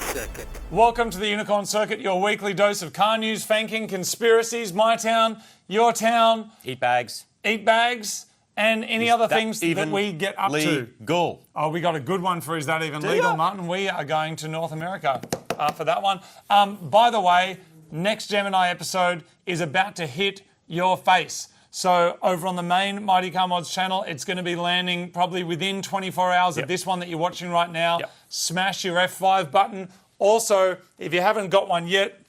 Circuit. Welcome to the Unicorn Circuit, your weekly dose of car news, fanking, conspiracies, my town, your town, Eat bags. and any other things that we get up to. Legal. Oh, we got a good one for Is That Even Do Legal, ya? Martin? We are going to North America for that one. By the way, next Gemini episode is about to hit your face. So over on the main Mighty Car Mods channel, it's going to be landing probably within 24 hours of this one that you're watching right now. Smash your F5 button. Also, if you haven't got one yet,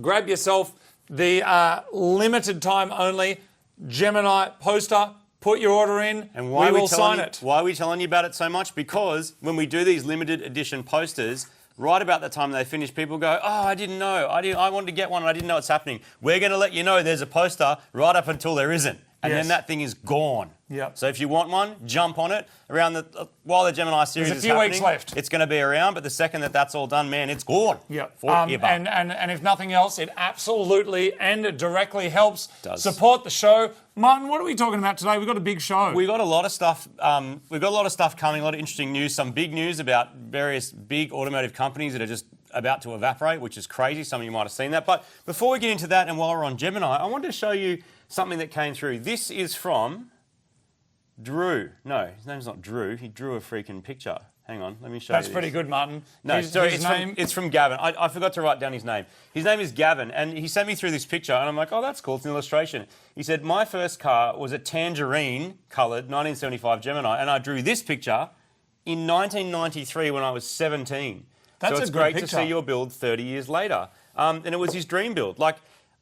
grab yourself the limited time only Gemini poster. Put your order in, And we will sign it. Why are we telling you about it so much? Because when we do these limited edition posters, right about the time they finish, people go, oh, I didn't know. I wanted to get one and I didn't know it's happening. We're going to let you know there's a poster right up until there isn't. And then that thing is gone. Yep. So if you want one, jump on it. While the Gemini series There's is a few happening, weeks left. It's going to be around, but the second that's all done, man, it's gone. Yep. Forever. And if nothing else, it absolutely and it directly helps Does. support the show. Martin, what are we talking about today? We've got a big show. We've got a lot of stuff. We've got a lot of stuff coming. A lot of interesting news. Some big news about various big automotive companies that are just about to evaporate, which is crazy. Some of you might have seen that. But before we get into that, and while we're on Gemini, I wanted to show you something that came through. This is from Drew. No, his name's not Drew. He drew a freaking picture. Hang on, let me show you That's pretty good, Martin. No, His sorry, name... it's from Gavin. I forgot to write down his name. His name is Gavin, and he sent me through this picture, and I'm like, oh, that's cool. It's an illustration. He said, my first car was a tangerine-coloured 1975 Gemini, and I drew this picture in 1993 when I was 17. That's so it's a good great picture. to see your build 30 years later. And it was his dream build. Like,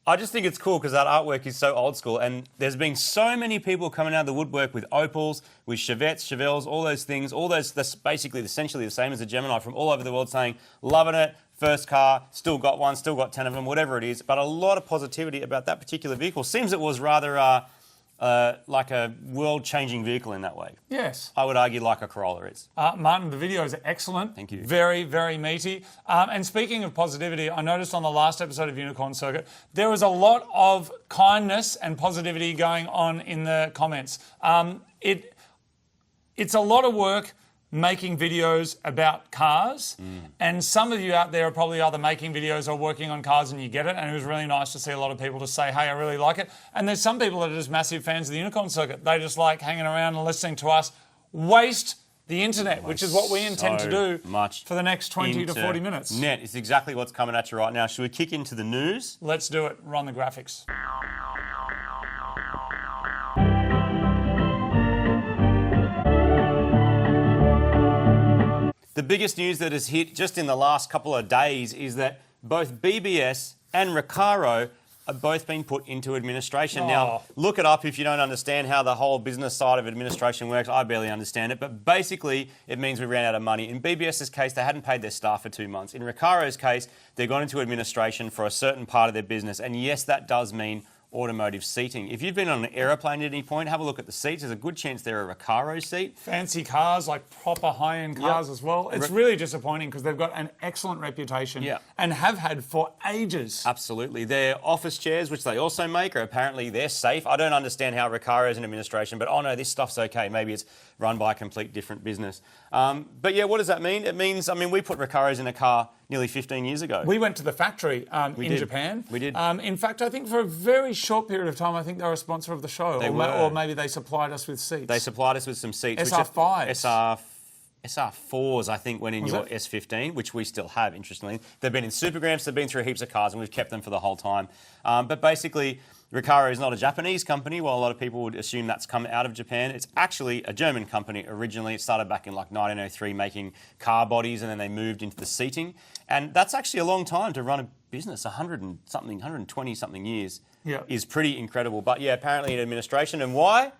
I just think it's cool because that artwork is so old school, and there's been so many people coming out of the woodwork with Opals, with Chevettes, Chevelles, all those things, that's basically essentially the same as a Gemini from all over the world saying, loving it, first car, still got one, still got 10 of them, whatever it is, but a lot of positivity about that particular vehicle. Seems it was rather like a world-changing vehicle in that way. Yes. I would argue like a Corolla is. Martin, the video is excellent. Thank you. Very, very meaty. And speaking of positivity, I noticed on the last episode of Unicorn Circuit, there was a lot of kindness and positivity going on in the comments. It's a lot of work making videos about cars, and some of you out there are probably either making videos or working on cars and you get it, and it was really nice to see a lot of people just say, hey, I really like it. And there's some people that are just massive fans of the Unicorn Circuit. They just like hanging around and listening to us waste the internet, which is what we intend to do for the next 20 to 40 minutes. Net is exactly what's coming at you right now. Should we kick into the news? Let's do it. Run the graphics. The biggest news that has hit just in the last couple of days is that both BBS and Recaro have both been put into administration. Now, look it up if you don't understand how the whole business side of administration works. I barely understand it, but basically it means we ran out of money. In BBS's case, they hadn't paid their staff for 2 months. In Recaro's case, they've gone into administration for a certain part of their business, and yes, that does mean automotive seating. If you've been on an aeroplane at any point, have a look at the seats. There's a good chance they're a Recaro seat. Fancy cars, like proper high-end cars as well. It's really disappointing because they've got an excellent reputation and have had for ages. Absolutely. Their office chairs, which they also make, are apparently they're safe. I don't understand how Recaro is in administration, but oh no, this stuff's okay. Maybe it's run by a complete different business. But yeah, what does that mean? It means, I mean, we put Recaros in a car nearly 15 years ago. We went to the factory in Japan. We did. In fact, I think for a very short period of time, I think they were a sponsor of the show. Or maybe they supplied us with seats. They supplied us with some seats. SR5s. SR4s, I think, went in your S15, which we still have, interestingly. They've been in Supergrams, they've been through heaps of cars, and we've kept them for the whole time. But basically, Recaro is not a Japanese company. While a lot of people would assume that's come out of Japan, it's actually a German company originally. It started back in like 1903 making car bodies, and then they moved into the seating. And that's actually a long time to run a business. 120-something years is pretty incredible. But yeah, apparently in administration. And why?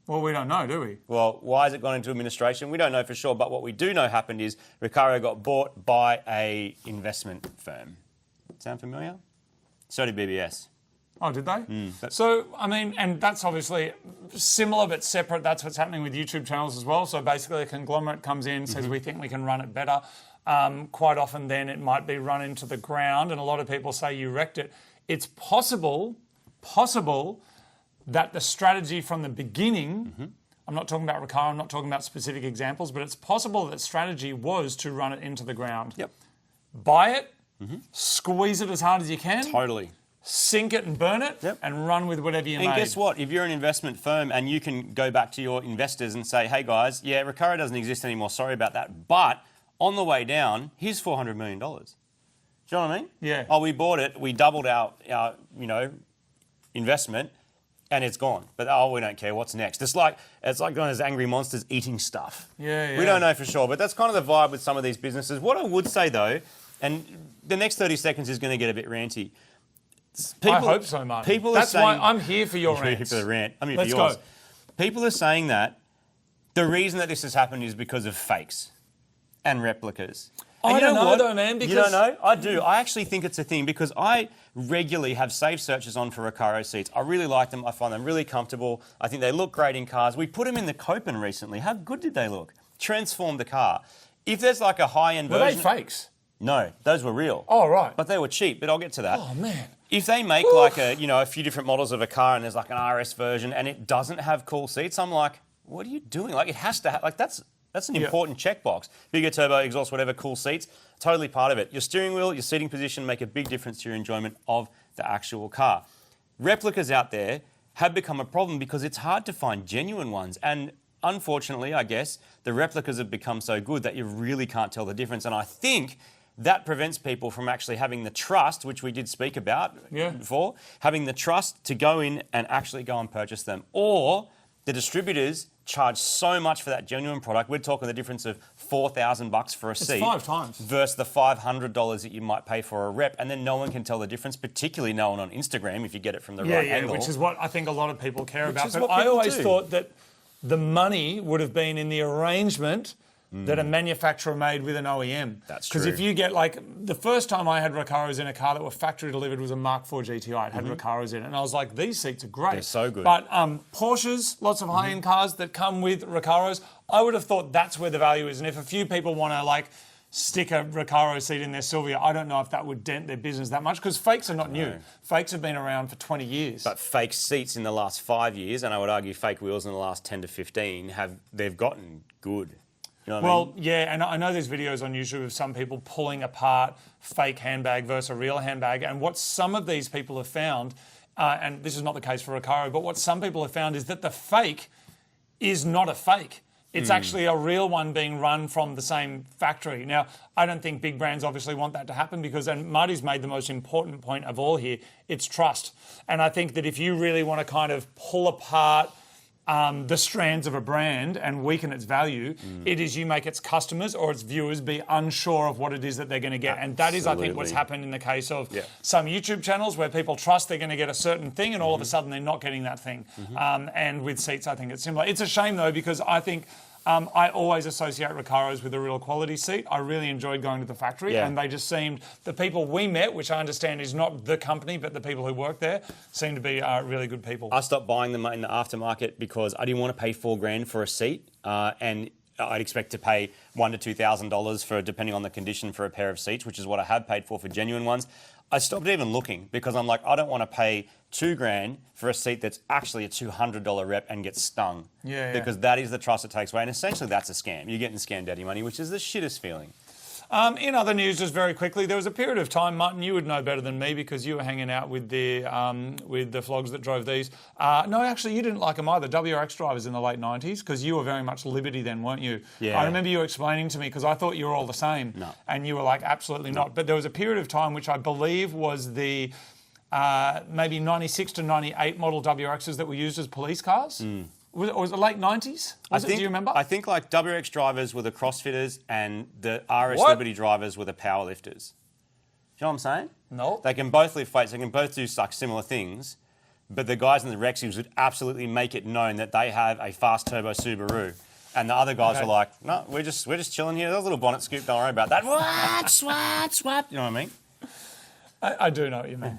Well, we don't know, do we? Well, why has it gone into administration? We don't know for sure. But what we do know happened is Recaro got bought by a investment firm. Sound familiar? So did BBS. Oh, did they? So, I mean, and that's obviously similar but separate. That's what's happening with YouTube channels as well. So basically a conglomerate comes in, says we think we can run it better. Quite often then it might be run into the ground, and a lot of people say you wrecked it. It's possible that the strategy from the beginning I'm not talking about Recaro, I'm not talking about specific examples, but it's possible that strategy was to run it into the ground. Yep. Buy it, squeeze it as hard as you can. Totally. Sink it and burn it, and run with whatever you made. And guess what? If you're an investment firm and you can go back to your investors and say, hey guys, yeah, Recaro doesn't exist anymore, sorry about that, but on the way down, here's $400 million. Do you know what I mean? Yeah. Oh, we bought it, we doubled our investment, and it's gone. But we don't care. What's next? It's like going as angry monsters eating stuff. Yeah. We don't know for sure, but that's kind of the vibe with some of these businesses. What I would say though, and the next 30 seconds is going to get a bit ranty. I hope so, Martin. People That's are saying, why I'm here for your You're here rants. for the rant. I'm here Let's for yours. go. People are saying that the reason that this has happened is because of fakes and replicas. And I you don't know what? though, man, You because... don't know? I do. I actually think it's a thing because I regularly have saved searches on for Recaro seats. I really like them. I find them really comfortable. I think they look great in cars. We put them in the Copen recently. How good did they look? Transformed the car. If there's like a high-end Were version... they fakes? No, those were real. Oh, right. But they were cheap, but I'll get to that. Oh, man. If they make like a few different models of a car and there's like an RS version and it doesn't have cool seats, I'm like, what are you doing? Like it has to have, like that's an important checkbox. Bigger turbo, exhaust, whatever, cool seats, totally part of it. Your steering wheel, your seating position make a big difference to your enjoyment of the actual car. Replicas out there have become a problem because it's hard to find genuine ones. And unfortunately, I guess, the replicas have become so good that you really can't tell the difference. And I think that prevents people from actually having the trust, which we did speak about before, having the trust to go in and actually go and purchase them. Or the distributors charge so much for that genuine product. We're talking the difference of $4,000 for a seat. It's 5 times. Versus the $500 that you might pay for a rep. And then no one can tell the difference, particularly no one on Instagram if you get it from the right angle. Which is what I think a lot of people care about. is But what I people always do. thought that the money would have been in the arrangement that a manufacturer made with an OEM. That's Because true. if you get like, the first time I had Recaros in a car that were factory delivered was a Mark IV GTI. It had Recaros in it. And I was like, these seats are great. They're so good. But Porsches, lots of high-end cars that come with Recaros, I would have thought that's where the value is. And if a few people want to like stick a Recaro seat in their Silvia, I don't know if that would dent their business that much because fakes are not new. Fakes have been around for 20 years. But fake seats in the last 5 years, and I would argue fake wheels in the last 10 to 15, they've gotten good. You know what I mean? Yeah, and I know there's videos on YouTube of some people pulling apart fake handbag versus a real handbag. And what some of these people have found, and this is not the case for Recaro, but what some people have found is that the fake is not a fake. It's actually a real one being run from the same factory. Now, I don't think big brands obviously want that to happen because, and Marty's made the most important point of all here, it's trust. And I think that if you really want to kind of pull apart the strands of a brand and weaken its value, it is you make its customers or its viewers be unsure of what it is that they're going to get. And that is, I think, what's happened in the case of some YouTube channels where people trust they're going to get a certain thing and all of a sudden they're not getting that thing. And with seats, I think it's similar. It's a shame, though, because I think I always associate Recaros with a real quality seat. I really enjoyed going to the factory and they just seemed, the people we met, which I understand is not the company, but the people who work there, seemed to be really good people. I stopped buying them in the aftermarket because I didn't want to pay $4,000 for a seat, and I'd expect to pay $1,000 to $2,000 for, depending on the condition, for a pair of seats, which is what I have paid for genuine ones. I stopped even looking because I'm like, I don't want to pay $2,000 for a seat that's actually a $200 rep and get stung. Because that is the trust it takes away, and essentially that's a scam. You're getting scam daddy money, which is the shittest feeling. In other news, just very quickly, there was a period of time, Martin, you would know better than me because you were hanging out with the flogs that drove these. No, actually, you didn't like them either. WRX drivers in the late 90s because you were very much Liberty then, weren't you? Yeah. I remember you explaining to me because I thought you were all the same. No. And you were like, absolutely not. But there was a period of time which I believe was the maybe 96 to 98 model WRXs that were used as police cars. Was it late 90s? Do you remember? I think like WRX drivers were the CrossFitters and the RS What? Liberty drivers were the powerlifters. Do you know what I'm saying? No. They can both lift weights. They can both do like similar things. But the guys in the Rexes would absolutely make it known that they have a fast turbo Subaru. And the other guys are like, no, we're just chilling here. There's a little bonnet scoop. Don't worry about that. Swat. You know what I mean? I do know what you mean.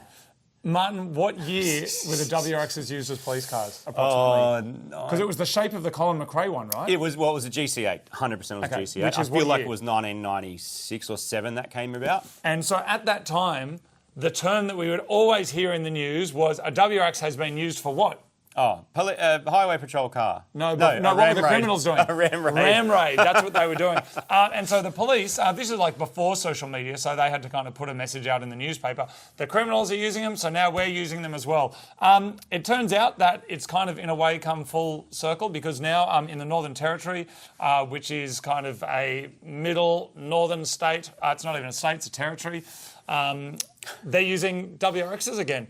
Martin, what year were the WRXs used as police cars, approximately? Because it was the shape of the Colin McRae one, right? It was a GC8. 100% was a GC8. Which is I feel like year? it was 1996 or 7 that came about. And so at that time, the term that we would always hear in the news was a WRX has been used for what? Highway patrol car. No, what were the criminals doing? A ram raid. Ram raid, that's what they were doing. And so the police, this is like before social media, so they had to kind of put a message out in the newspaper. The criminals are using them, so now we're using them as well. It turns out that it's kind of in a way come full circle because now in the Northern Territory, which is kind of a middle northern state, it's not even a state, it's a territory, they're using WRXs again.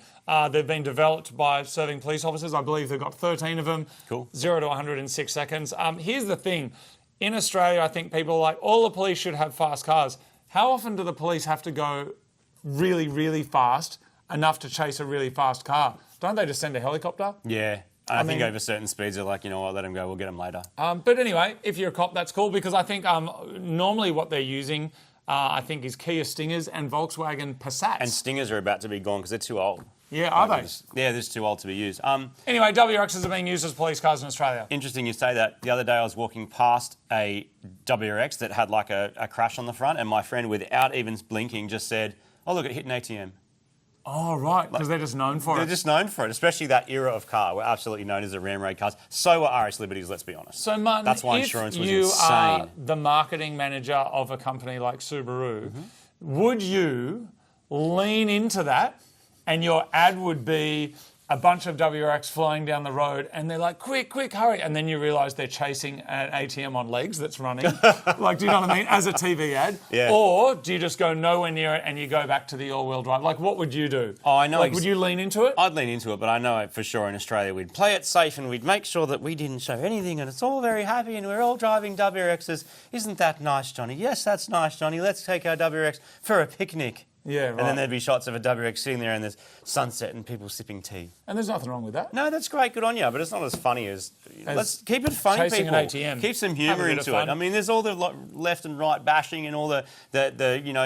They've been developed by serving police officers. I believe they've got 13 of them. Cool. 0 to 100 in 6 seconds. Here's the thing. In Australia, I think people are like, all the police should have fast cars. How often do the police have to go really, really fast enough to chase a really fast car? Don't they just send a helicopter? Yeah. I think over certain speeds, they're like, you know what, let them go, we'll get them later. But anyway, if you're a cop, that's cool because I think normally what they're using, I think, is Kia Stingers and Volkswagen Passats. And Stingers are about to be gone because they're too old. Yeah, are they? Yeah, they're just too old to be used. Anyway, WRXs are being used as police cars in Australia. Interesting you say that. The other day I was walking past a WRX that had like a crash on the front and my friend, without even blinking, just said, oh, look, it hit an ATM. Oh, right, because they're just known for it. They're just known for it, especially that era of car. We're absolutely known as the ram raid cars. So are RS Liberties, let's be honest. So, Martin, that's why if insurance was you insane. are the marketing manager of a company like Subaru, would you lean into that and your ad would be a bunch of WRX flying down the road and they're like, quick, hurry. And then you realise they're chasing an ATM on legs that's running. Like, do you know what I mean? As a TV ad. Yeah. Or do you just go nowhere near it and you go back to the all-wheel drive? Like, what would you do? Oh, I know. Like, would you lean into it? I'd lean into it, but I know for sure in Australia we'd play it safe and we'd make sure that we didn't show anything and it's all very happy and we're all driving WRXs. Isn't that nice, Johnny? Yes, that's nice, Johnny. Let's take our WRX for a picnic. Yeah, right. And then there'd be shots of a WRX sitting there and there's sunset and people sipping tea. And there's nothing wrong with that. No, that's great. Good on you. But it's not as funny as let's keep it funny, chasing people. an ATM. Keep some humour into it. I mean, there's all the left and right bashing and all the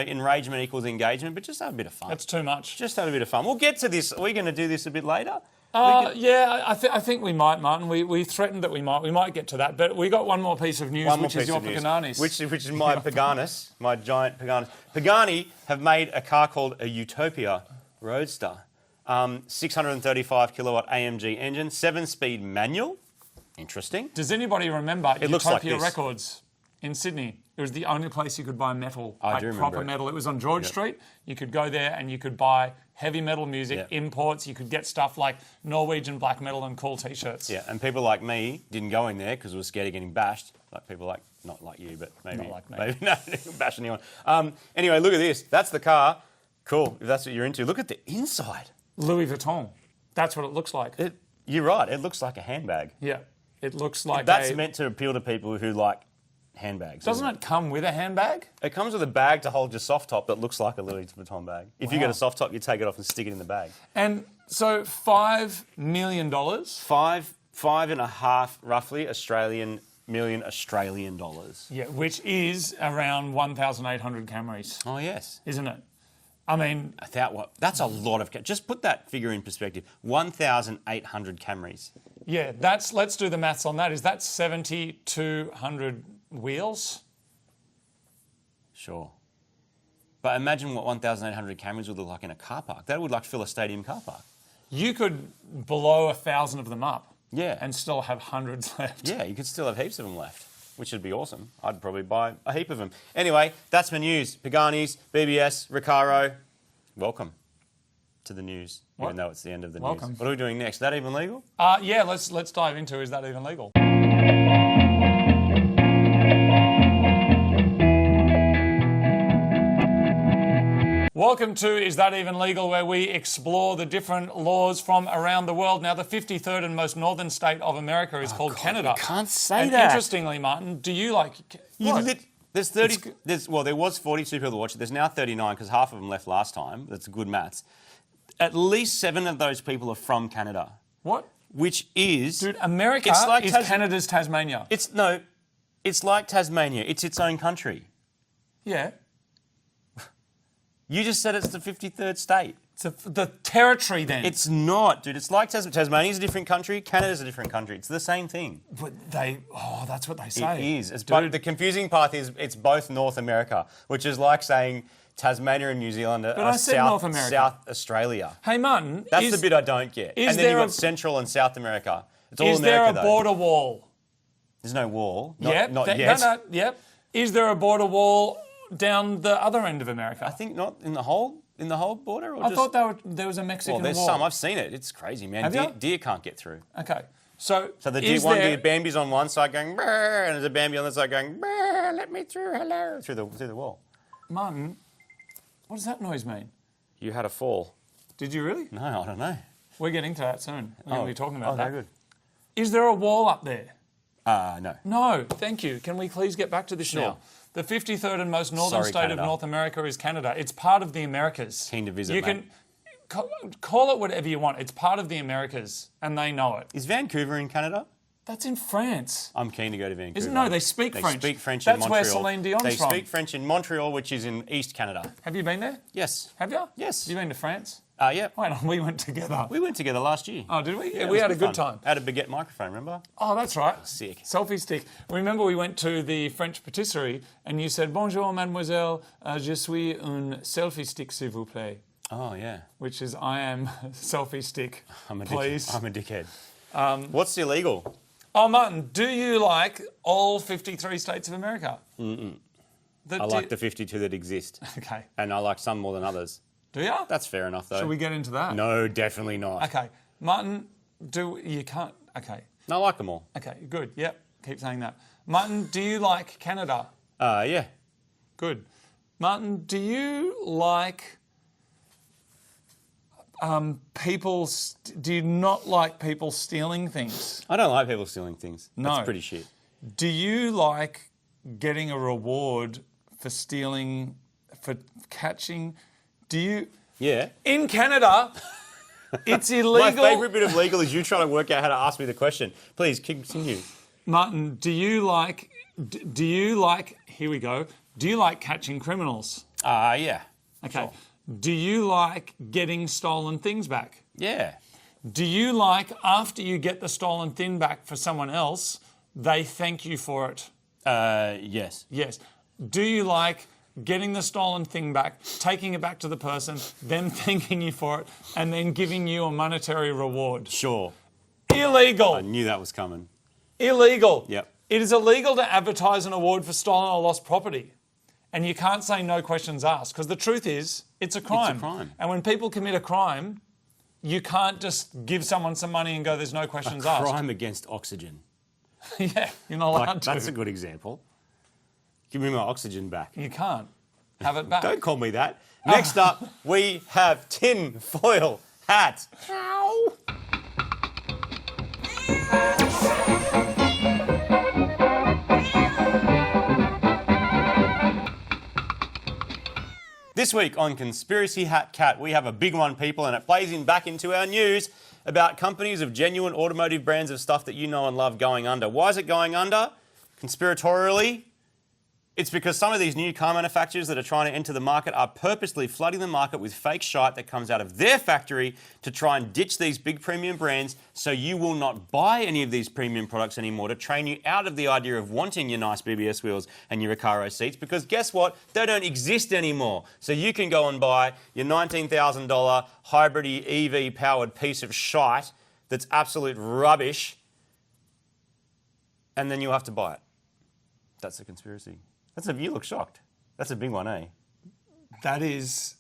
enragement equals engagement, but just have a bit of fun. That's too much. Just have a bit of fun. We'll get to this. Are we going to do this a bit later? Yeah, I think we might, Martin. We threatened that we might get to that, but we got one more piece of news, which is your Pagananis. Which is my Paganis, my giant Paganis. Pagani have made a car called a Utopia Roadster. 635 kilowatt AMG engine, 7-speed manual. Interesting. Does anybody remember It looks like Utopia this. Records in Sydney? It was the only place you could buy metal, I like do proper remember it. metal. It was on George Street. You could go there and you could buy heavy metal music, imports. You could get stuff like Norwegian black metal and cool T-shirts. Yeah, and people like me didn't go in there because we were scared of getting bashed. Like people like, not like you, but maybe. Not like me. Maybe no, bash anyone. Anyway, look at this. That's the car. Cool, if that's what you're into. Look at the inside. Louis Vuitton. That's what it looks like. You're right. It looks like a handbag. Yeah, it looks like That's meant to appeal to people who like handbags. Doesn't it come with a handbag? It comes with a bag to hold your soft top that looks like a Louis Vuitton bag. If you get a soft top, you take it off and stick it in the bag. And so $5 million. Five and a half, roughly, million Australian dollars. Yeah, which is around 1,800 Camrys. Oh, yes. Isn't it? I mean, That's a lot of... Just put that figure in perspective. 1,800 Camrys. yeah, let's do the maths on that. Is that 7,200 wheels? Sure. But imagine what 1,800 Camrys would look like in a car park. That would like fill a stadium car park. You could blow 1,000 of them up. Yeah. And still have hundreds left. Yeah, you could still have heaps of them left, which would be awesome. I'd probably buy a heap of them. Anyway, that's my news. Paganis, BBS, Recaro. Welcome to the news, even though it's the end of the news. What are we doing next? Is that even legal? Yeah, let's dive into is that even legal? Welcome to Is That Even Legal, where we explore the different laws from around the world. Now, the 53rd and most northern state of America is called Canada. You can't say and that. Interestingly, Martin, do you like... There's 30... there was 42 people watching. There's now 39 because half of them left last time. That's good maths. At least 7 of those people are from Canada. What? Which is... Dude, America is Canada's Tasmania. It's like Tasmania. It's its own country. Yeah. You just said it's the 53rd state. The territory then. It's not, dude. It's like Tasmania's a different country. Canada's a different country. It's the same thing. But that's what they say. It is. But the confusing part is it's both North America, which is like saying Tasmania and New Zealand are I said North America. South Australia. Hey, Martin. That's the bit I don't get. And then you've got Central and South America. It's all Is America, there a border wall? There's no wall. Yep. Not yet. No, yep. Is there a border wall down the other end of America? I think not in the whole border. Or I thought there was a Mexican wall. There's wall. some. I've seen it. It's crazy, man. Have you? Deer can't get through. Okay. So the deer Bambi's on one side going, brr, and there's a Bambi on the side going, brr, let me through, hello, through the wall. Martin, what does that noise mean? You had a fall. Did you really? No, I don't know. We're getting to that soon. We're going to be talking about that. Oh, good. Is there a wall up there? No. No, thank you. Can we please get back to this Sure. now? The 53rd and most northern state Canada. of North America is Canada. It's part of the Americas. Keen to visit, You mate. can call it whatever you want. It's part of the Americas, and they know it. Is Vancouver in Canada? That's in France. I'm keen to go to Vancouver. No, they speak French. They speak French in That's Montreal. where Celine Dion's They from. speak French in Montreal, which is in East Canada. Have you been there? Yes. Have you? Yes. Have you been to France? Yeah. Wait on, we went together. We went together last year. Oh, did we? Yeah, we it had a was good fun. time. Had a baguette microphone, remember? Oh, that's right. Sick. Selfie stick. Remember we went to the French patisserie and you said, "Bonjour, mademoiselle, je suis un selfie stick, s'il vous plaît." Oh, yeah. Which is, I am selfie stick, I'm a please. I'm a dickhead. What's illegal? Oh, Martin, do you like all 53 states of America? I like the 52 that exist. Okay. And I like some more than others. Do you? That's fair enough, though. Should we get into that? No, definitely not. Okay. Martin, you can't... Okay. No, I like them all. Okay, good. Yep, keep saying that. Martin, do you like Canada? Yeah. Good. Martin, do you like do you not like people stealing things? I don't like people stealing things. No. That's pretty shit. Do you like getting a reward for stealing, for catching? Do you... Yeah. In Canada, it's illegal... My favourite bit of legal is you trying to work out how to ask me the question. Please, continue. Martin, do you like... Here we go. Do you like catching criminals? Yeah. Okay. Sure. Do you like getting stolen things back? Yeah. Do you like, after you get the stolen thing back for someone else, they thank you for it? Yes. Yes. Do you like getting the stolen thing back, taking it back to the person, them thanking you for it, and then giving you a monetary reward? Sure. Illegal. I knew that was coming. Illegal. Yep. It is illegal to advertise an award for stolen or lost property. And you can't say no questions asked, because the truth is, it's a crime. It's a crime. And when people commit a crime, you can't just give someone some money and go, there's no questions asked. Crime against oxygen. Yeah, you're not allowed to. That's a good example. Give me my oxygen back. You can't have it back. Don't call me that. Next up, we have tin foil hat. Ow. This week on Conspiracy Hat Cat, we have a big one, people, and it plays back into our news about companies of genuine automotive brands of stuff that you know and love going under. Why is it going under? Conspiratorially, it's because some of these new car manufacturers that are trying to enter the market are purposely flooding the market with fake shite that comes out of their factory to try and ditch these big premium brands, so you will not buy any of these premium products anymore, to train you out of the idea of wanting your nice BBS wheels and your Recaro seats, because guess what? They don't exist anymore. So you can go and buy your $19,000 hybrid EV powered piece of shite that's absolute rubbish, and then you'll have to buy it. That's a conspiracy. You look shocked. That's a big one, eh? That is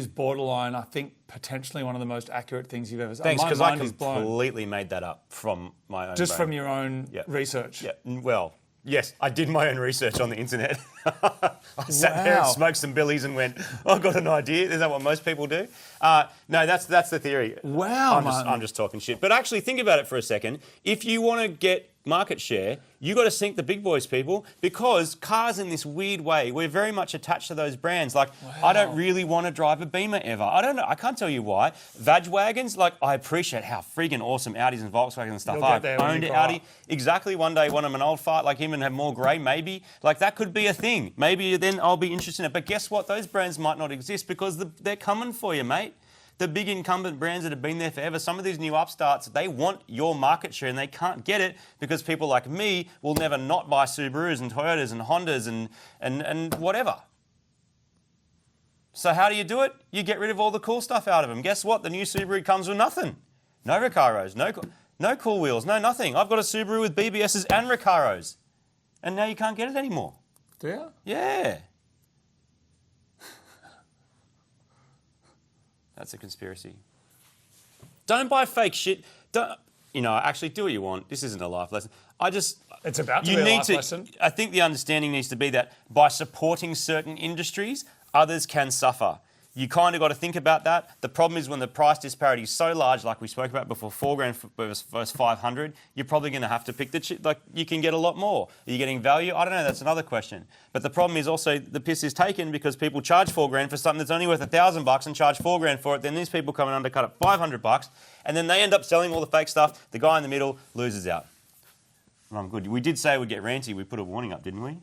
borderline, I think, potentially one of the most accurate things you've ever said. Thanks, because I is blown. completely made that up from my own Just brain. from your own research. Yeah, well, yes, I did my own research on the internet. I sat there and smoked some billies and went, I've got an idea. Is that what most people do? No, that's the theory. Wow, I'm just talking shit. But actually, think about it for a second. If you want to get market share, you got to sink the big boys, people, because cars in this weird way, we're very much attached to those brands. Like, I don't really want to drive a Beamer ever. I don't know. I can't tell you why. Vag wagons, like, I appreciate how freaking awesome Audis and Volkswagens and stuff are. I've owned an Audi. Exactly. One day, want an old fart like him and have more grey, maybe. Like, that could be a thing. Maybe then I'll be interested in it. But guess what? Those brands might not exist because they're coming for you, mate. The big incumbent brands that have been there forever, some of these new upstarts, they want your market share and they can't get it because people like me will never not buy Subarus and Toyotas and Hondas and whatever. So how do you do it? You get rid of all the cool stuff out of them. Guess what? The new Subaru comes with nothing. No Recaros, no cool wheels, no nothing. I've got a Subaru with BBSs and Recaros. And now you can't get it anymore. Do you? Yeah. That's a conspiracy. Don't buy fake shit. Don't, actually do what you want. This isn't a life lesson. It's about to be a life lesson. I think the understanding needs to be that by supporting certain industries, others can suffer. You kind of got to think about that. The problem is when the price disparity is so large, like we spoke about before, $4,000 versus 500, you're probably going to have to pick you can get a lot more. Are you getting value? I don't know. That's another question. But the problem is also the piss is taken because people charge $4,000 for something that's only worth $1,000 and charge $4,000 for it. Then these people come and undercut at $500, and then they end up selling all the fake stuff. The guy in the middle loses out. And I'm good. We did say we'd get ranty. We put a warning up, didn't we?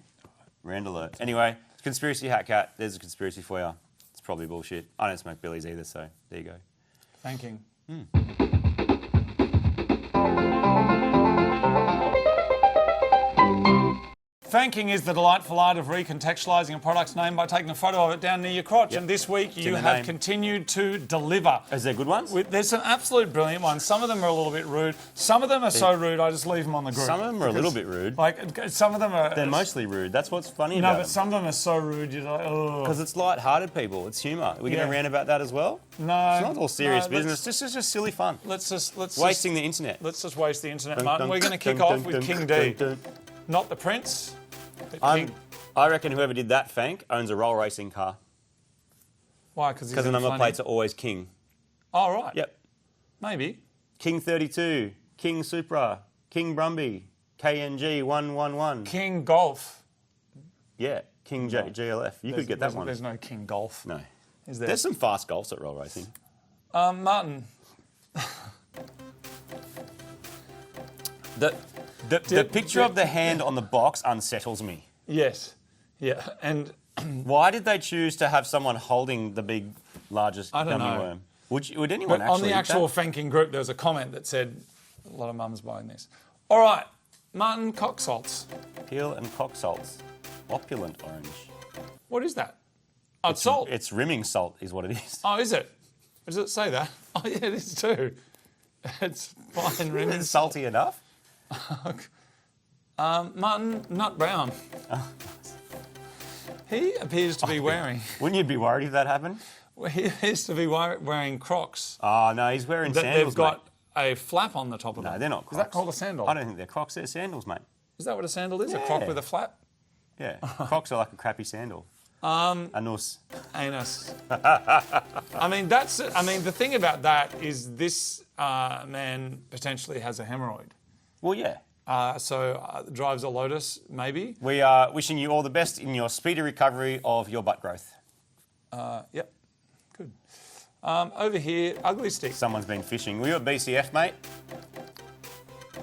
Rand alert. Anyway, conspiracy hat cat. There's a conspiracy for you. Probably bullshit. I don't smoke billies either, so there you go. Fanking. Fanking is the delightful art of recontextualising a product's name by taking a photo of it down near your crotch. Yep. And this week you have continued to deliver. Is there good ones? There's some absolute brilliant ones. Some of them are a little bit rude. Some of them are so rude I just leave them on the group. Some of them are a little bit rude. Like, some of them are... They're mostly rude. That's what's funny about them. No, but some of them are so rude, you're like, oh. Because it's light-hearted, people. It's humour. We're going to rant about that as well? No. It's not all serious business. This is just silly fun. Wasting the internet. Let's just waste the internet, Martin. We're going to kick off with King D. Not the Prince. I reckon whoever did that, Fank, owns a roll racing car. Why? Because the number plates are always King. Oh, right. Yep. Maybe. King 32, King Supra, King Brumby, KNG 111. King Golf. Yeah, King GLF. You could get that one. There's no King Golf. No. Is there? There's some fast golfs at roll racing. Martin. The picture of the hand on the box unsettles me. Yes. Yeah. And why did they choose to have someone holding the largest gummy worm? Would anyone actually on the actual Fanking group, there was a comment that said, a lot of mums buying this. All right, Martin, cock salts. Peel and cock salts. Opulent orange. What is that? Oh, it's salt. It's rimming salt is what it is. Oh, is it? Does it say that? Oh, yeah, it is too. It's fine rimming. Is it salty enough? Martin, nut brown. He appears to be wearing... Wouldn't you be worried if that happened? He appears to be wearing Crocs. Oh, no, he's wearing sandals, They've got a flap on the top of them. No, they're not Crocs. Is that called a sandal? I don't think they're Crocs, they're sandals, mate. Is that what a sandal is? Yeah. A Croc with a flap? Yeah, Crocs are like a crappy sandal. Anus. Anus. I mean, the thing about that is this man potentially has a hemorrhoid. Well, yeah. Drives a Lotus, maybe. We are wishing you all the best in your speedy recovery of your butt growth. Yep. Good. Over here, ugly stick. Someone's been fishing. Were you at BCF, mate?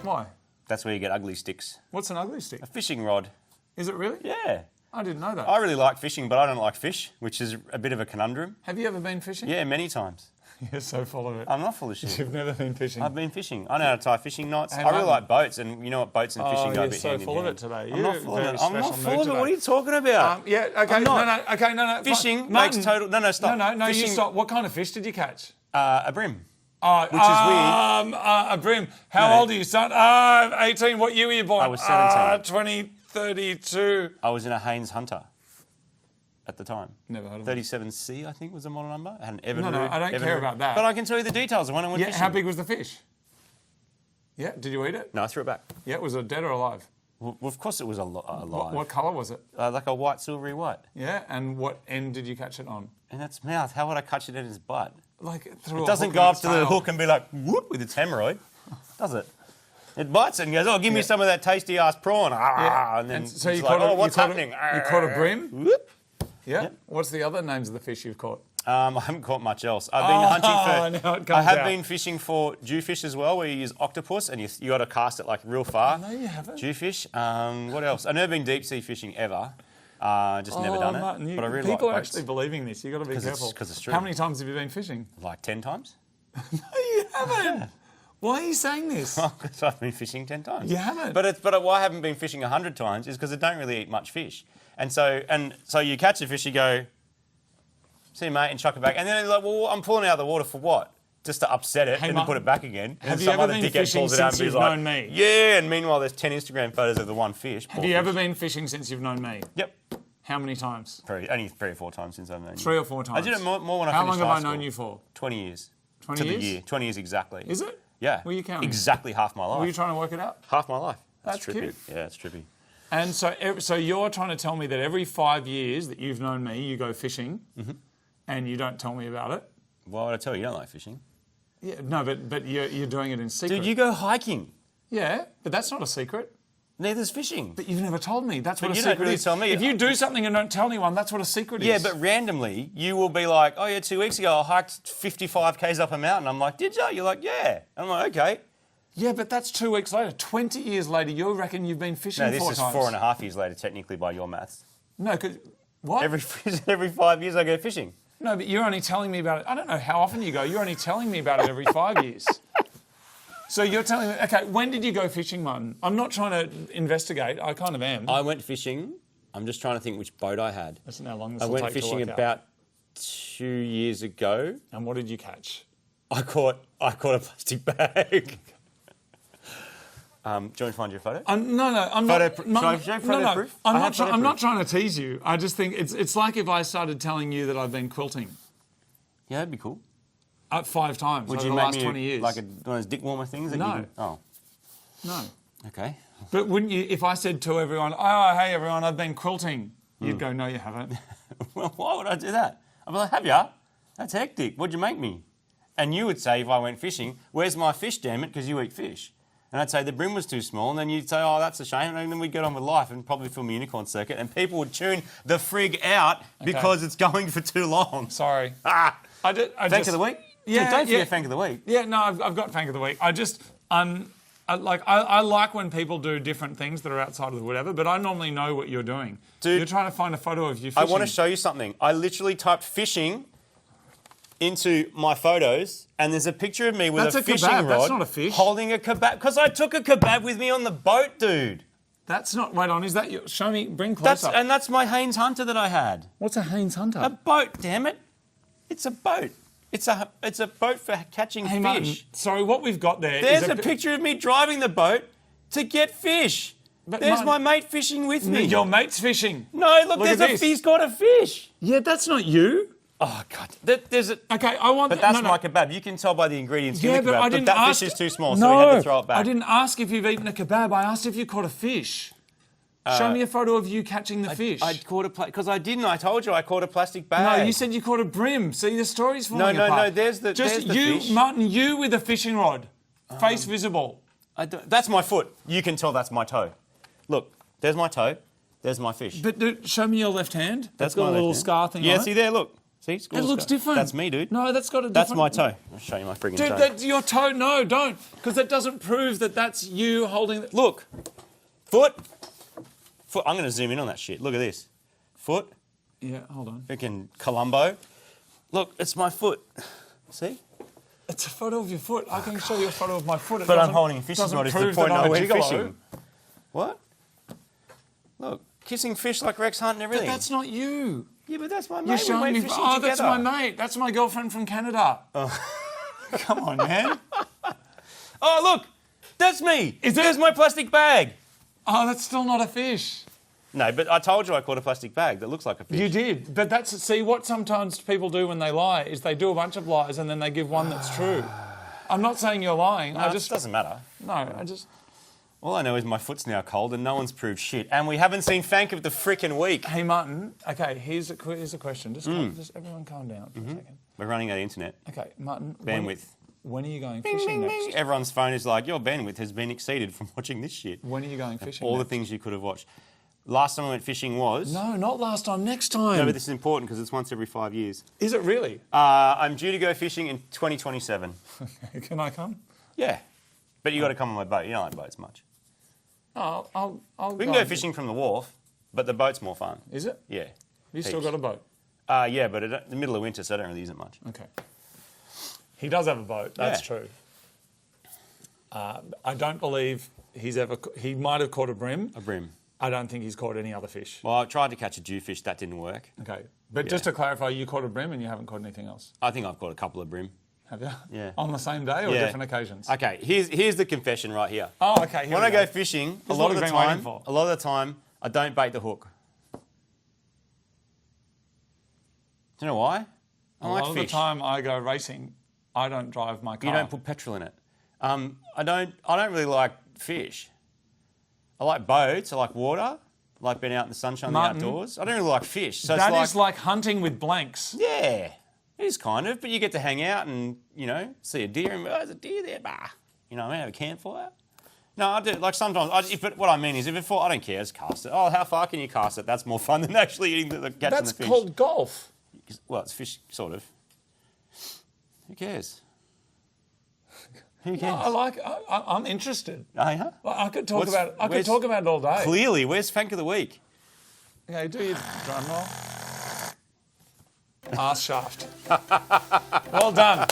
Why? That's where you get ugly sticks. What's an ugly stick? A fishing rod. Is it really? Yeah. I didn't know that. I really like fishing, but I don't like fish, which is a bit of a conundrum. Have you ever been fishing? Yeah, many times. You're so full of it. I'm not full of shit. You've never been fishing. I've been fishing. I know how to tie fishing knots. I really like boats, and you know what, boats and fishing go a bit hand in hand. You're so full of it today. I'm not full of it. I'm not full of it. What are you talking about? Yeah, okay. No. Fishing makes total... No, stop. No, fishing... you stop. What kind of fish did you catch? A brim. Which is weird. A brim. How old are you, son? 18. What year were you born? I was 17. 2032. I was in a Haynes Hunter at the time. Never heard of 37C, I think, was the model number. I had an Evan. No, I don't care about that. But I can tell you the details of when I went fishing. How big was the fish? Yeah, did you eat it? No, I threw it back. Yeah, was it dead or alive? Well, of course it was alive. What colour was it? Like a white, silvery white. Yeah, and what end did you catch it on? In its mouth. How would I catch it in his butt? Like it doesn't go up to the hook and be like, whoop, with its hemorrhoid, does it? It bites it and goes, oh, give me some of that tasty ass prawn. And then so it's you like, caught oh, what's happening? You caught a brim? Whoop. Yeah. What's the other names of the fish you've caught? I haven't caught much else. I've been hunting for. Now it comes I have out. been fishing for jewfish as well, where you use octopus and you got to cast it like real far. No, you haven't. Jewfish. What else? I've never been deep sea fishing ever. Just never done it. Martin, But I really people like are boats. actually believing this. You've got to be careful. 'cause it's true. How many times have you been fishing? Like 10 times. No, you haven't. Why are you saying this? Because I've been fishing 10 times. You haven't. But why I haven't been fishing 100 times is because I don't really eat much fish. And so you catch a fish, you go, see you, mate, and chuck it back. And then you're like, well, I'm pulling it out of the water for what? Just to upset it and then put it back again. Have and you some ever other been dickhead fishing pulls it out since and he's you've like, known me? yeah, and meanwhile there's 10 Instagram photos of the one fish. Have you ever been fishing since you've known me? Yep. How many times? Only 3 or 4 times since I've known you. 3 or 4 times. I did it more when I How finished long have high I known school. you for? 20 years. 20 to years? the year. 20 years exactly. Is it? Yeah. Were you counting? Exactly half my life. Were you trying to work it out? Half my life. That's trippy. cute. Yeah, it's trippy. And so you're trying to tell me that every 5 years that you've known me, you go fishing, and you don't tell me about it. Why would I tell you? You don't like fishing. Yeah, no, but you're doing it in secret. Dude, you go hiking. Yeah, but that's not a secret. Neither's fishing. But you've never told me. That's what a you secret don't really is. tell me. If you do something and don't tell anyone, that's what a secret Yeah, is. but randomly, you will be like, oh yeah, 2 weeks ago I hiked 55 k's up a mountain. I'm like, did you? You're like, yeah. And I'm like, okay. Yeah, but that's 2 weeks later. 20 years later, you reckon you've been fishing No, this 4 is times. 4.5 years later, technically, by your maths. No, because... What? Every 5 years I go fishing. No, but you're only telling me about it. I don't know how often you go. You're only telling me about it every 5 years. So you're telling me... Okay, when did you go fishing, Martin? I'm not trying to investigate. I kind of am. I went fishing. I'm just trying to think which boat I had. Listen how long this I will went take to fishing work out. about 2 years ago. And what did you catch? I caught a plastic bag. Do you want to find your photo? I'm not. Photo proof? I'm not trying to tease you. I just think it's like if I started telling you that I've been quilting Yeah, that'd be cool. 5 times Would over you the make last me 20 years. like one of those dick warmer things? That No. You can, oh, No. okay. But wouldn't you, if I said to everyone, oh, hey, everyone, I've been quilting, you'd go, no, you haven't. Well, why would I do that? I'd be like, have ya? That's hectic. What'd you make me? And you would say, if I went fishing, where's my fish, damn it, because you eat fish. And I'd say the brim was too small, and then you'd say, oh, that's a shame, and then we'd get on with life and probably film a unicorn circuit, and people would tune the frig out because it's going for too long. Sorry. Ah! Thank Thank of the week? Yeah, Dude, don't forget yeah. Thank of the week. Yeah, no, I've got Fank of the Week. I like when people do different things that are outside of the whatever, but I normally know what you're doing. Dude, you're trying to find a photo of you fishing. I want to show you something. I literally typed fishing into my photos, and there's a picture of me with That's a a fishing kebab. rod That's not a fish. holding a kebab, because I took a kebab with me on the boat, dude. That's not... Wait on, is that your... Show me, bring closer. That's my Haynes Hunter that I had. What's a Haynes Hunter? A boat, damn it. It's a boat. It's a boat for catching Hey, fish. Martin, sorry, what we've got there There's is a picture of me driving the boat to get fish. But There's Martin- my mate fishing with me. Your mate's fishing. No, look, Look at this. he's got a fish. Yeah, that's not you. Oh, God. There's a... Okay, I want... But that's my kebab. You can tell by the ingredients in Yeah, the but kebab. I didn't that ask... fish is too small, no, so we had to throw it back. I didn't ask if you've eaten a kebab. I asked if you caught a fish. Show me a photo of you catching the fish. I caught a... Because I didn't. I told you I caught a plastic bag. No, you said you caught a brim. See, the story's falling apart. No, there's the you, fish. Martin, you with a fishing rod. Face visible. That's my foot. You can tell that's my toe. Look, there's my toe. There's my fish. But dude, show me your left hand. That's got my a little left hand. scar thing Yeah, on see it. there, look. See? It's got It a looks scar. different. That's me, dude. No, that's got a different... That's my toe. I'll show you my friggin' Dude, toe. that's your toe. No, don't. Because that doesn't prove that that's you holding... Look. Foot. I'm going to zoom in on that shit. Look at this. Foot. Yeah, hold on. Freaking Columbo. Look, it's my foot. See? It's a photo of your foot. I can show you a photo of my foot. It But I'm doesn't- holding a fishing doesn't rod is the prove point. that I'm I a went gigolo. fishing. What? Look, kissing fish like Rex Hunt and But everything. that's not you. Yeah, but that's my You're mate. We showing went me... fishing Oh, together. that's my mate. That's my girlfriend from Canada. Come on, man. Oh, look. That's me. Is it? There's my plastic bag. Oh, that's still not a fish. No, but I told you I caught a plastic bag that looks like a fish. You did. But that's... See, what sometimes people do when they lie is they do a bunch of lies and then they give one that's true. I'm not saying you're lying. No, I it just... doesn't matter. No, I just... All I know is my foot's now cold and no one's proved shit. And we haven't seen Fank of the frickin' week. Hey, Martin. Okay, here's a question. Just everyone calm down for a second. We're running out of internet. Okay, Martin. Bandwidth. When are you going fishing next? Everyone's phone is like, your bandwidth has been exceeded from watching this shit. When are you going fishing All next? the things you could have watched. Last time I went fishing was... No, not last time, next time. No, but this is important because it's once every 5 years. Is it really? I'm due to go fishing in 2027. Can I come? Yeah. But you got to come on my boat. You don't like boats much. Oh, I'll We can go fishing from the wharf, but the boat's more fun. Is it? Yeah. You still got a boat? Yeah, but in the middle of winter, so I don't really use it much. Okay. He does have a boat, that's true. I don't believe he might have caught a bream. A bream. I don't think he's caught any other fish. Well, I tried to catch a jewfish, that didn't work. Okay. But just to clarify, you caught a bream and you haven't caught anything else? I think I've caught a couple of bream. Have you? Yeah. On the same day or different occasions? Okay, here's the confession right here. Oh, okay. When I go fishing, a lot of the time, I don't bait the hook. Do you know why? I like lot fish. of the time I go racing, I don't drive my car. You don't put petrol in it. I don't really like fish. I like boats. I like water. I like being out in the sunshine, Martin, the outdoors. I don't really like fish. So that is like hunting with blanks. Yeah, it is kind of. But you get to hang out and see a deer and there's a deer there. Bah, have a campfire. No, I do. Like sometimes, but what I mean is, if it falls, I don't care. Just cast it. Oh, how far can you cast it? That's more fun than actually catching the fish. That's called golf. Well, it's fish, sort of. Who cares? Who cares? I'm interested. Oh, yeah? I could talk about it all day. Clearly, where's Fank of the Week? Okay, do your drum roll. Arse shaft. Well done.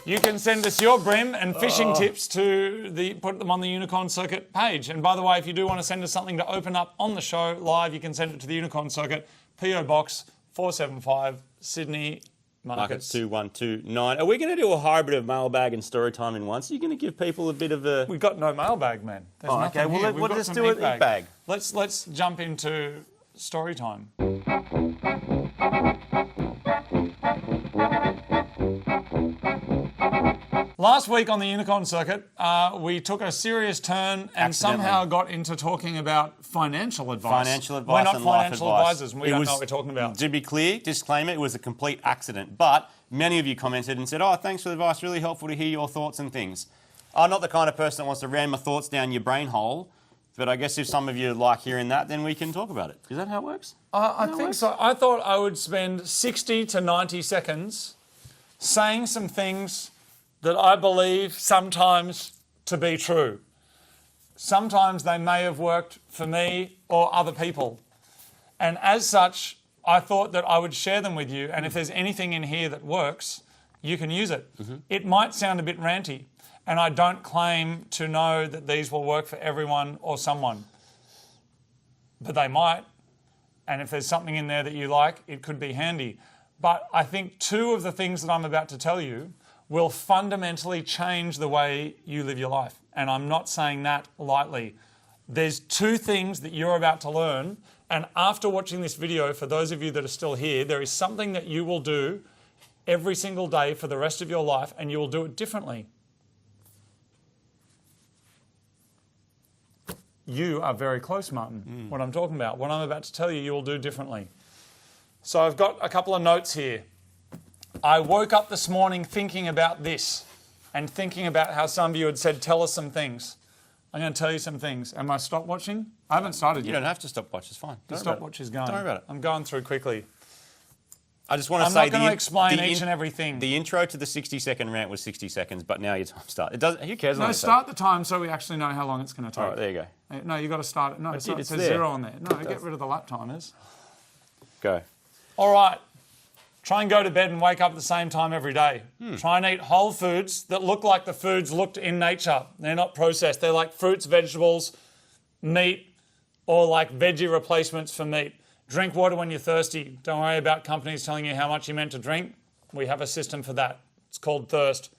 You can send us your bream and fishing tips put them on the Unicorn Circuit page. And by the way, if you do want to send us something to open up on the show live, you can send it to the Unicorn Circuit, PO Box 475, Sydney, Market 2129. Are we going to do a hybrid of mailbag and story time in once? Are you going to give people a bit of a... We've got no mailbag, man. There's nothing okay. here. Well, let's do an eat bag. Let's jump into story time. Last week on the Unicorn Circuit, we took a serious turn and somehow got into talking about financial advice. Financial advice. We're not and life financial advice. advisors, and we don't know what we're talking about. To be clear, disclaimer, it was a complete accident. But many of you commented and said, oh, thanks for the advice, really helpful to hear your thoughts and things. I'm not the kind of person that wants to ram my thoughts down your brain hole, but I guess if some of you like hearing that, then we can talk about it. Is that how it works? I think so. I thought I would spend 60 to 90 seconds saying some things that I believe sometimes to be true. Sometimes they may have worked for me or other people. And as such, I thought that I would share them with you. And if there's anything in here that works, you can use it. Mm-hmm. It might sound a bit ranty. And I don't claim to know that these will work for everyone or someone. But they might. And if there's something in there that you like, it could be handy. But I think two of the things that I'm about to tell you will fundamentally change the way you live your life. And I'm not saying that lightly. There's two things that you're about to learn. And after watching this video, for those of you that are still here, there is something that you will do every single day for the rest of your life, and you will do it differently. You are very close, Martin, what I'm talking about. What I'm about to tell you, you will do differently. So I've got a couple of notes here. I woke up this morning thinking about this and thinking about how some of you had said, tell us some things. I'm going to tell you some things. Am I stop watching? I haven't started yet. You don't have to stop watch, it's fine. The stopwatch is going. Don't worry about it. I'm going through quickly. I just want to I'm say not going to explain each and everything. The intro to the 60-second rant was 60 seconds, but now your time starts. It doesn't. Who cares? No, start the time so we actually know how long it's going to take. All right, there you go. No, you've got to start it. No, it says there. 0 on there. No, get rid of the lap timers. Go. All right. Try and go to bed and wake up at the same time every day. Try and eat whole foods that look like the foods looked in nature. They're not processed. They're like fruits, vegetables, meat, or like veggie replacements for meat. Drink water when you're thirsty. Don't worry about companies telling you how much you're meant to drink. We have a system for that. It's called thirst.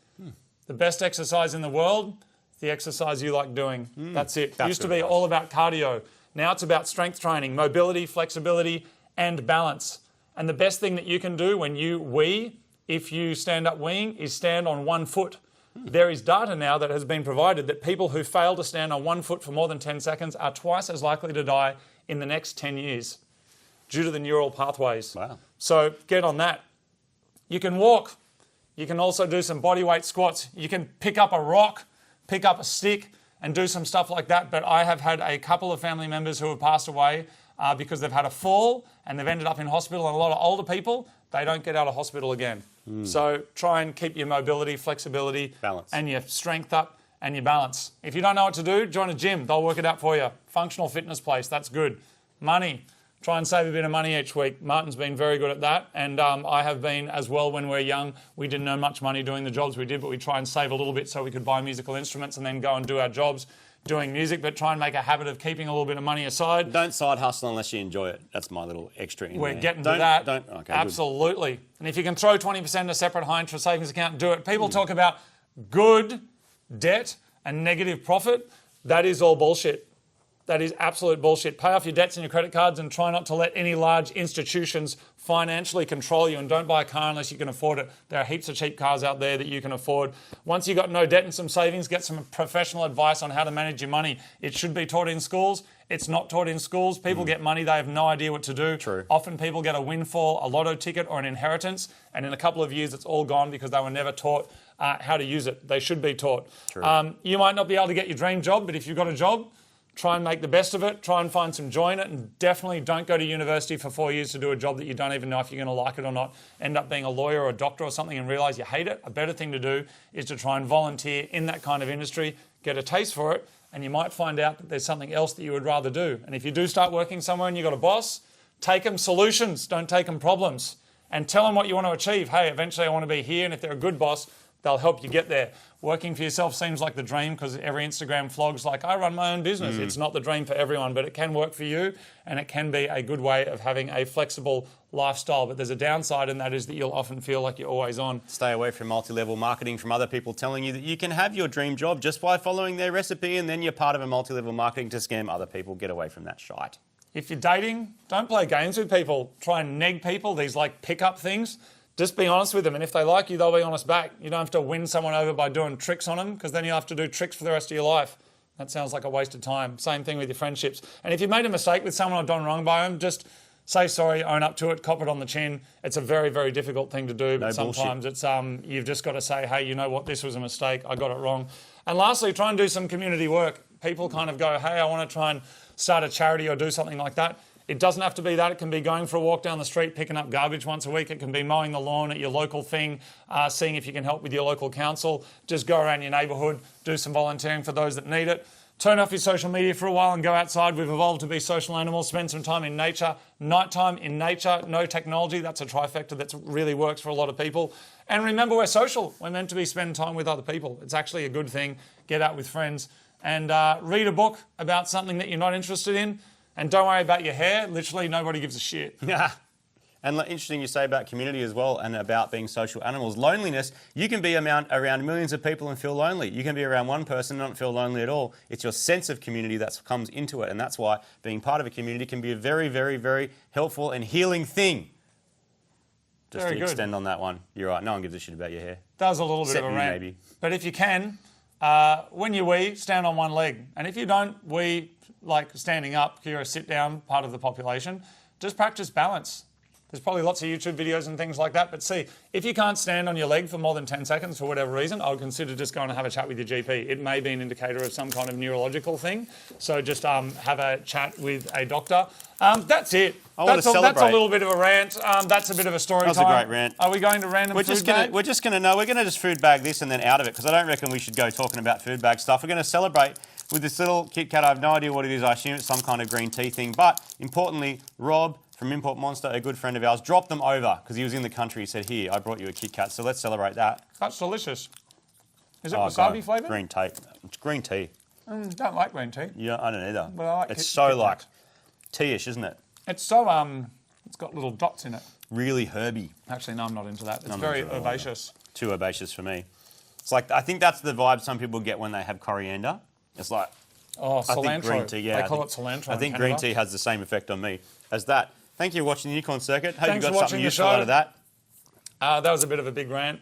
The best exercise in the world is the exercise you like doing. That's it. It used to be all about cardio. Now it's about strength training, mobility, flexibility, and balance. And the best thing that you can do when you wee, if you stand up weeing, is stand on 1 foot. There is data now that has been provided that people who fail to stand on 1 foot for more than 10 seconds are twice as likely to die in the next 10 years due to the neural pathways. Wow. So get on that. You can walk. You can also do some bodyweight squats. You can pick up a rock, pick up a stick, and do some stuff like that. But I have had a couple of family members who have passed away because they've had a fall and they've ended up in hospital. And a lot of older people, they don't get out of hospital again. So try and keep your mobility, flexibility, balance, and your strength up and your balance. If you don't know what to do, join a gym. They'll work it out for you. Functional fitness place, that's good. Money. Try and save a bit of money each week. Martin's been very good at that, and I have been as well. When we were young, we didn't earn much money doing the jobs we did, but we try and save a little bit so we could buy musical instruments and then go and do our jobs doing music, but try and make a habit of keeping a little bit of money aside. Don't side hustle unless you enjoy it. That's my little extra in We're there. getting to that. Okay, absolutely. Good. And if you can throw 20% in a separate high interest savings account, do it. People talk about good debt and negative profit. That is all bullshit. That is absolute bullshit. Pay off your debts and your credit cards and try not to let any large institutions financially control you, and don't buy a car unless you can afford it. There are heaps of cheap cars out there that you can afford. Once you've got no debt and some savings, get some professional advice on how to manage your money. It should be taught in schools. It's not taught in schools. People get money, they have no idea what to do. True. Often people get a windfall, a lotto ticket or an inheritance, and in a couple of years it's all gone because they were never taught how to use it. They should be taught. True. You might not be able to get your dream job, but if you've got a job, try and make the best of it. Try and find some joy in it, and definitely don't go to university for 4 years to do a job that you don't even know if you're going to like it or not. End up being a lawyer or a doctor or something and realise you hate it. A better thing to do is to try and volunteer in that kind of industry, get a taste for it, and you might find out that there's something else that you would rather do. And if you do start working somewhere and you've got a boss, take them solutions, don't take them problems, and tell them what you want to achieve. Hey, eventually I want to be here, and if they're a good boss, they'll help you get there. Working for yourself seems like the dream because every Instagram vlog's like, I run my own business. It's not the dream for everyone, but it can work for you, and it can be a good way of having a flexible lifestyle. But there's a downside, and that is that you'll often feel like you're always on. Stay away from multi-level marketing from other people telling you that you can have your dream job just by following their recipe, and then you're part of a multi-level marketing to scam other people. Get away from that shite. If you're dating, don't play games with people. Try and neg people, these like pickup things. Just be honest with them, and if they like you, they'll be honest back. You don't have to win someone over by doing tricks on them, because then you'll have to do tricks for the rest of your life. That sounds like a waste of time. Same thing with your friendships. And if you made a mistake with someone or done wrong by them, just say sorry, own up to it, cop it on the chin. It's a very, very difficult thing to do, but sometimes it's you've just got to say, hey, you know what, this was a mistake, I got it wrong. And lastly, try and do some community work. People kind of go, hey, I want to try and start a charity or do something like that. It doesn't have to be that. It can be going for a walk down the street, picking up garbage once a week. It can be mowing the lawn at your local thing, seeing if you can help with your local council. Just go around your neighbourhood, do some volunteering for those that need it. Turn off your social media for a while and go outside. We've evolved to be social animals. Spend some time in nature. Nighttime in nature, no technology. That's a trifecta that really works for a lot of people. And remember, we're social. We're meant to be spending time with other people. It's actually a good thing. Get out with friends and read a book about something that you're not interested in. And don't worry about your hair. Literally, nobody gives a shit. Yeah. And interesting you say about community as well and about being social animals. Loneliness, you can be around millions of people and feel lonely. You can be around one person and not feel lonely at all. It's your sense of community that comes into it. And that's why being part of a community can be a very, very, very helpful and healing thing. Just very to good. extend on that one. You're right. No one gives a shit about your hair. That was a little bit of a rant. Maybe. But if you can, when you wee, stand on one leg. And if you don't wee like standing up, you're a sit-down part of the population, just practice balance. There's probably lots of YouTube videos and things like that, but see, if you can't stand on your leg for more than 10 seconds for whatever reason, I would consider just going to have a chat with your GP. It may be an indicator of some kind of neurological thing, so just have a chat with a doctor. That's it. That's a little bit of a rant. That's a bit of a story time. That was a great rant. Are we going to random food bag? We're just going to just food bag this and then out of it, because I don't reckon we should go talking about food bag stuff. We're going to celebrate with this little Kit Kat. I have no idea what it is. I assume it's some kind of green tea thing. But importantly, Rob from Import Monster, a good friend of ours, dropped them over because he was in the country. He said, here, I brought you a Kit Kat. So let's celebrate that. That's delicious. Is it wasabi flavoured? Green tea. It's green tea. Don't like green tea. Yeah, I don't either. But I like it's so like tea-ish, isn't it? It's so, it's got little dots in it. Really herby. Actually, no, I'm not into that. It's very herbaceous. Too herbaceous for me. It's like, I think that's the vibe some people get when they have coriander. It's like, oh, cilantro. I think green tea, yeah. They call it cilantro. I think green tea has the same effect on me as that. Thank you for watching the Unicorn Circuit. Hope Thanks you got something useful out of that. That was a bit of a big rant.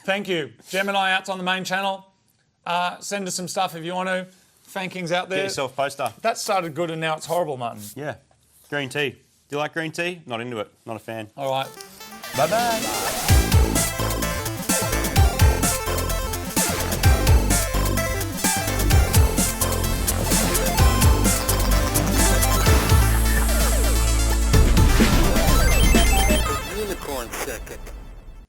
Thank you. Gemini out's on the main channel. Send us some stuff if you want to. Fanking's out there. Get yourself a poster. That started good and now it's horrible, Martin. Yeah. Green tea. Do you like green tea? Not into it. Not a fan. All right. Bye-bye.